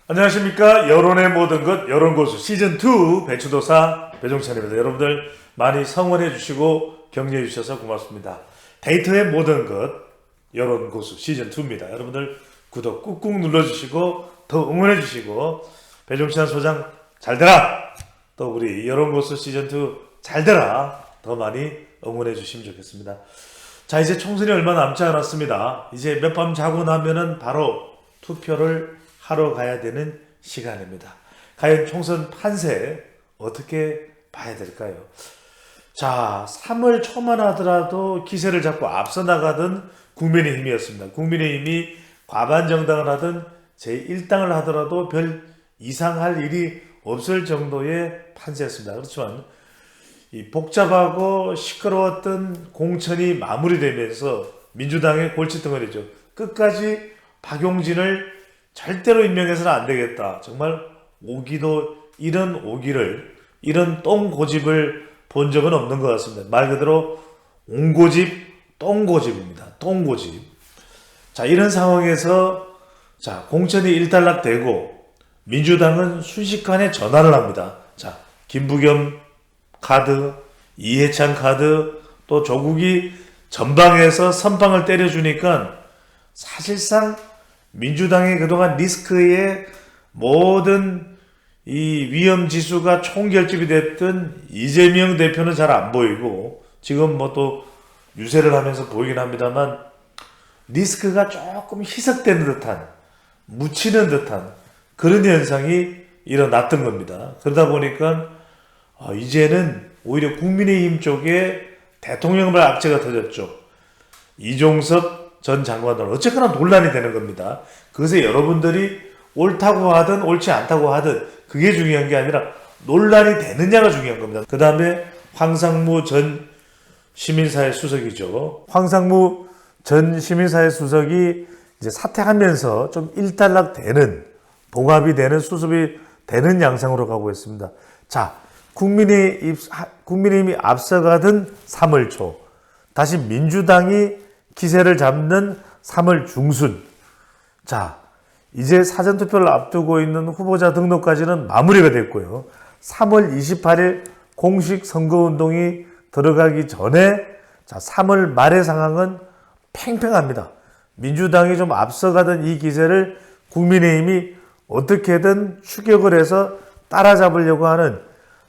안녕하십니까. 여론의 모든 것 여론고수 시즌2 배추도사 배종찬입니다. 여러분들 많이 성원해 주시고 격려해 주셔서 고맙습니다. 데이터의 모든 것 여론고수 시즌2입니다. 여러분들 구독 꾹꾹 눌러주시고 더 응원해 주시고 배종찬 소장 잘되라, 또 우리 여론고수 시즌2 잘되라 더 많이 응원해 주시면 좋겠습니다. 자, 이제 총선이 얼마 남지 않았습니다. 이제 몇 밤 자고 나면은 바로 투표를 하러 가야 되는 시간입니다. 과연 총선 판세 어떻게 봐야 될까요? 자, 3월 초만 하더라도 기세를 잡고 앞서 나가던 국민의힘이었습니다. 국민의힘이 과반 정당을 하든 제1당을 하더라도 별 이상할 일이 없을 정도의 판세였습니다. 그렇지만 이 복잡하고 시끄러웠던 공천이 마무리되면서 민주당의 골칫덩어리죠. 끝까지 박용진을 절대로 임명해서는 안 되겠다. 정말 이런 오기를, 이런 똥고집을 본 적은 없는 것 같습니다. 말 그대로 옹고집, 똥고집입니다. 똥고집. 자, 이런 상황에서 자, 공천이 일단락되고 민주당은 순식간에 전환을 합니다. 자, 김부겸 카드, 이해찬 카드, 또 조국이 전방에서 선방을 때려주니까 사실상 민주당의 그동안 리스크의 모든 이 위험 지수가 총결집이 됐던 이재명 대표는 잘 안 보이고, 지금 뭐 또 유세를 하면서 보이긴 합니다만 리스크가 조금 희석되는 듯한, 묻히는 듯한 그런 현상이 일어났던 겁니다. 그러다 보니까 이제는 오히려 국민의힘 쪽에 대통령발 악재가 터졌죠. 이종섭 전 장관은 어쨌거나 논란이 되는 겁니다. 그것에 여러분들이 옳다고 하든 옳지 않다고 하든 그게 중요한 게 아니라 논란이 되느냐가 중요한 겁니다. 그 다음에 황상무 전 시민사회 수석이죠. 황상무 전 시민사회 수석이 이제 사퇴하면서 좀 일단락되는, 봉합이 되는, 수습이 되는 양상으로 가고 있습니다. 자, 국민의힘이 앞서가던 3월 초, 다시 민주당이 기세를 잡는 3월 중순. 자, 이제 사전투표를 앞두고 있는 후보자 등록까지는 마무리가 됐고요. 3월 28일 공식 선거운동이 들어가기 전에, 자, 3월 말의 상황은 팽팽합니다. 민주당이 좀 앞서가던 이 기세를 국민의힘이 어떻게든 추격을 해서 따라잡으려고 하는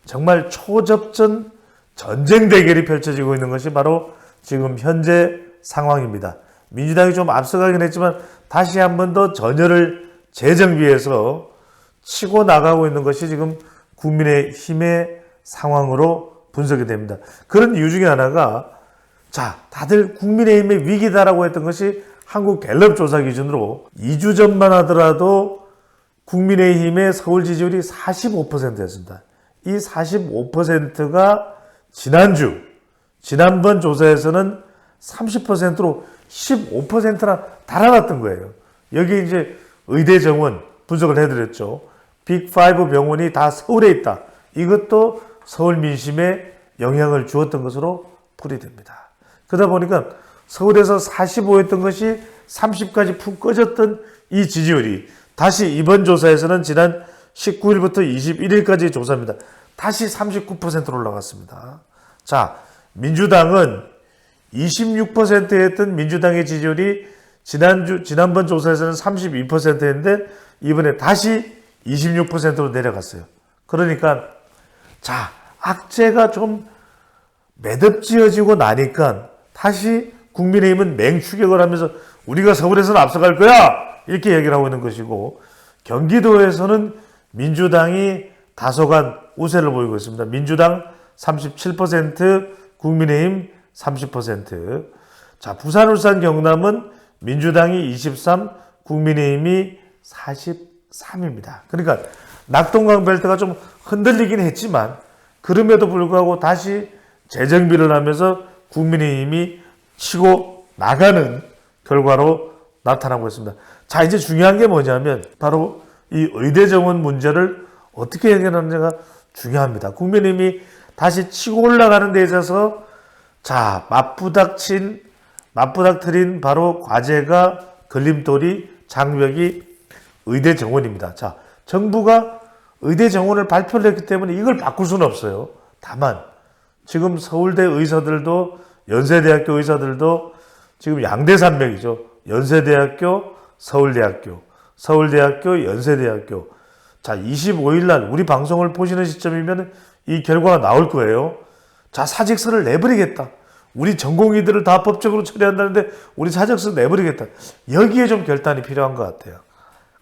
정말 초접전 전쟁 대결이 펼쳐지고 있는 것이 바로 지금 현재 상황입니다. 민주당이 좀 앞서가긴 했지만 다시 한 번 더 전열을 재정비해서 치고 나가고 있는 것이 지금 국민의힘의 상황으로 분석이 됩니다. 그런 이유 중에 하나가, 자, 다들 국민의힘의 위기다라고 했던 것이 한국갤럽 조사 기준으로 2주 전만 하더라도 국민의힘의 서울 지지율이 45%였습니다. 이 45%가 지난번 조사에서는 30%로 15%나 달아났던 거예요. 여기 이제 의대 정원 분석을 해드렸죠. 빅5 병원이 다 서울에 있다. 이것도 서울 민심에 영향을 주었던 것으로 풀이됩니다. 그러다 보니까 서울에서 45였던 것이 30까지 푹 꺼졌던 이 지지율이 다시 이번 조사에서는 지난 19일부터 21일까지 조사입니다. 다시 39%로 올라갔습니다. 자, 민주당은 26%였던 민주당의 지지율이 지난번 조사에서는 32%였는데 이번에 다시 26%로 내려갔어요. 그러니까 자, 악재가 좀 매듭지어지고 나니까 다시 국민의힘은 맹추격을 하면서 우리가 서울에서는 앞서갈 거야! 이렇게 얘기를 하고 있는 것이고, 경기도에서는 민주당이 다소간 우세를 보이고 있습니다. 민주당 37%, 국민의힘 30%. 자, 부산, 울산, 경남은 민주당이 23, 국민의힘이 43입니다. 그러니까 낙동강 벨트가 좀 흔들리긴 했지만 그럼에도 불구하고 다시 재정비를 하면서 국민의힘이 치고 나가는 결과로 나타나고 있습니다. 자, 이제 중요한 게 뭐냐면 바로 이 의대 정원 문제를 어떻게 해결하느냐가 중요합니다. 국민의힘이 다시 치고 올라가는 데 있어서 자, 맞부닥트린 바로 과제가, 걸림돌이, 장벽이 의대 정원입니다. 자, 정부가 의대 정원을 발표를 했기 때문에 이걸 바꿀 수는 없어요. 다만 지금 서울대 의사들도 연세대학교 의사들도 지금 양대산맥이죠. 연세대학교, 서울대학교, 서울대학교, 연세대학교. 자, 25일 날 우리 방송을 보시는 시점이면 이 결과가 나올 거예요. 자, 사직서를 내버리겠다. 우리 전공의들을 다 법적으로 처리한다는데 우리 사직서 내버리겠다. 여기에 좀 결단이 필요한 것 같아요.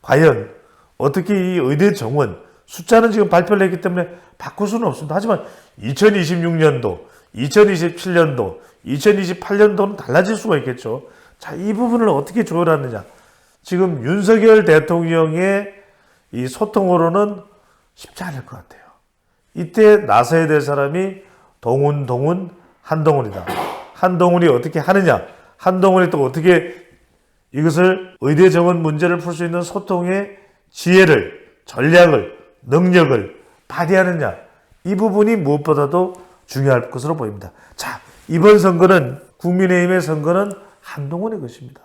과연 어떻게 이 의대 정원 숫자는 지금 발표를 했기 때문에 바꿀 수는 없습니다. 하지만 2026년도, 2027년도, 2028년도는 달라질 수가 있겠죠. 자, 이 부분을 어떻게 조율하느냐. 지금 윤석열 대통령의 이 소통으로는 쉽지 않을 것 같아요. 이때 나서야 될 사람이 동훈, 한동훈이다. 한동훈이 어떻게 하느냐. 한동훈이 또 어떻게 이것을 의대 정원 문제를 풀 수 있는 소통의 지혜를, 전략을, 능력을 발휘하느냐. 이 부분이 무엇보다도 중요할 것으로 보입니다. 자, 이번 선거는 국민의힘의 선거는 한동훈의 것입니다.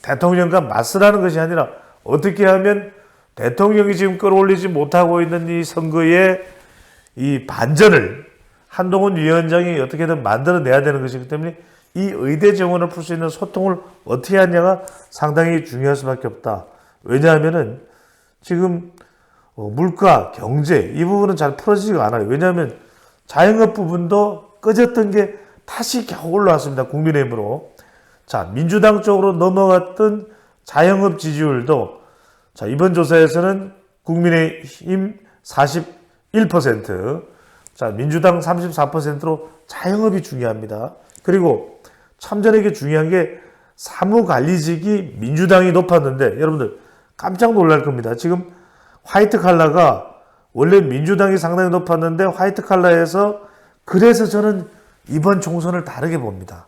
대통령과 맞서라는 것이 아니라 어떻게 하면 대통령이 지금 끌어올리지 못하고 있는 이 선거의 이 반전을 한동훈 위원장이 어떻게든 만들어내야 되는 것이기 때문에 이 의대 정원을 풀 수 있는 소통을 어떻게 하냐가 상당히 중요할 수밖에 없다. 왜냐하면은 지금 물가, 경제 이 부분은 잘 풀어지지가 않아요. 왜냐하면 자영업 부분도 꺼졌던 게 다시 겨우 올라왔습니다. 국민의힘으로. 자, 민주당 쪽으로 넘어갔던 자영업 지지율도 자, 이번 조사에서는 국민의힘 41%, 자, 민주당 34%로 자영업이 중요합니다. 그리고 참전에게 중요한 게 사무관리직이 민주당이 높았는데 여러분들 깜짝 놀랄 겁니다. 지금 화이트 칼라가 원래 민주당이 상당히 높았는데 화이트 칼라에서 그래서 저는 이번 총선을 다르게 봅니다.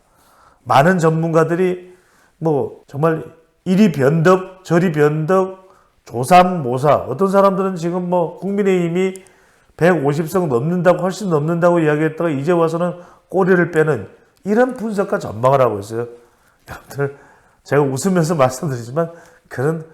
많은 전문가들이 뭐 정말 이리 변덕 저리 변덕 조삼모사 어떤 사람들은 지금 뭐 국민의힘이 150석 넘는다고 훨씬 넘는다고 이야기했다가 이제 와서는 꼬리를 빼는 이런 분석과 전망을 하고 있어요. 여러분들 제가 웃으면서 말씀드리지만 그런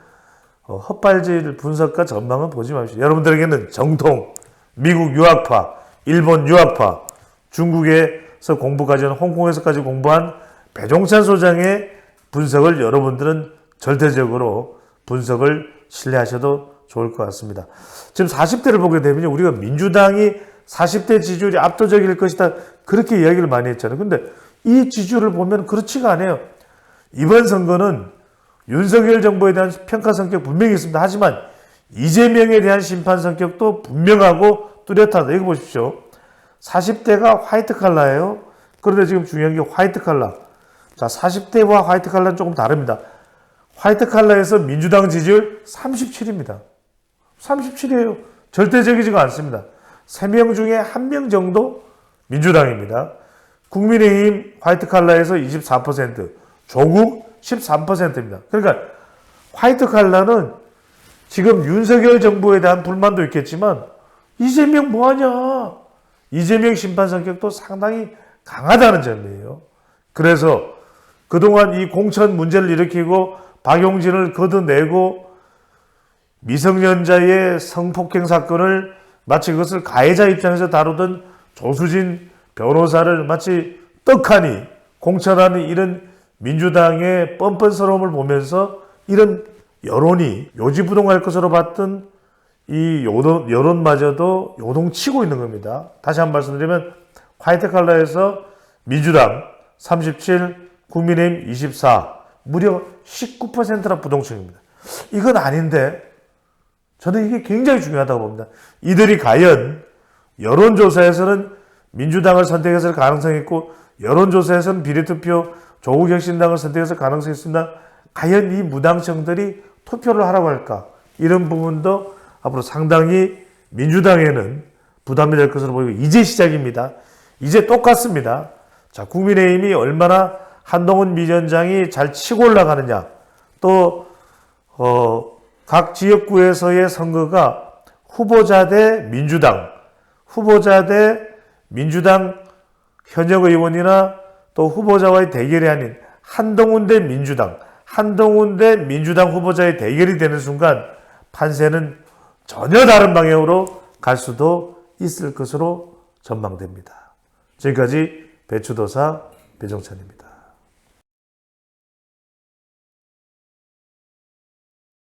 헛발질 분석과 전망은 보지 마십시오. 여러분들에게는 정통, 미국 유학파, 일본 유학파, 중국에서 공부까지 한 홍콩에서까지 공부한 배종찬 소장의 분석을 여러분들은 절대적으로 분석을 신뢰하셔도 좋을 것 같습니다. 지금 40대를 보게 되면 우리가 민주당이 40대 지지율이 압도적일 것이다 그렇게 이야기를 많이 했잖아요. 근데 이 지지율을 보면 그렇지가 않아요. 이번 선거는 윤석열 정부에 대한 평가 성격 분명히 있습니다. 하지만 이재명에 대한 심판 성격도 분명하고 뚜렷하다. 이거 보십시오. 40대가 화이트 칼라예요. 그런데 지금 중요한 게 화이트 칼라. 자, 40대와 화이트 칼라는 조금 다릅니다. 화이트 칼라에서 민주당 지지율 37입니다. 37이에요. 절대적이지가 않습니다. 3명 중에 1명 정도 민주당입니다. 국민의힘 화이트 칼라에서 24%, 조국 13%입니다. 그러니까 화이트 칼라는 지금 윤석열 정부에 대한 불만도 있겠지만 이재명 뭐하냐? 이재명 심판 성격도 상당히 강하다는 점이에요. 그래서 그동안 이 공천 문제를 일으키고 박용진을 걷어내고 미성년자의 성폭행 사건을 마치 그것을 가해자 입장에서 다루던 조수진 변호사를 마치 떡하니 공천하는 이런 민주당의 뻔뻔스러움을 보면서 이런 여론이 요지부동할 것으로 봤던 이 여론마저도 요동치고 있는 겁니다. 다시 한번 말씀드리면 화이트 칼라에서 민주당 37, 국민의힘 24, 무려 19%나 부동층입니다. 이건 아닌데 저는 이게 굉장히 중요하다고 봅니다. 이들이 과연 여론조사에서는 민주당을 선택했을 가능성이 있고 여론조사에서는 비례투표 조국혁신당을 선택했을 가능성이 있습니다. 과연 이 무당층들이 투표를 하라고 할까? 이런 부분도 앞으로 상당히 민주당에는 부담이 될 것으로 보이고 이제 시작입니다. 이제 똑같습니다. 자, 국민의힘이 얼마나 한동훈 위원장이 잘 치고 올라가느냐 또 각 지역구에서의 선거가 후보자 대 민주당 현역 의원이나 또 후보자와의 대결이 아닌 한동훈 대 민주당 후보자의 대결이 되는 순간 판세는 전혀 다른 방향으로 갈 수도 있을 것으로 전망됩니다. 지금까지 배추도사 배종찬입니다.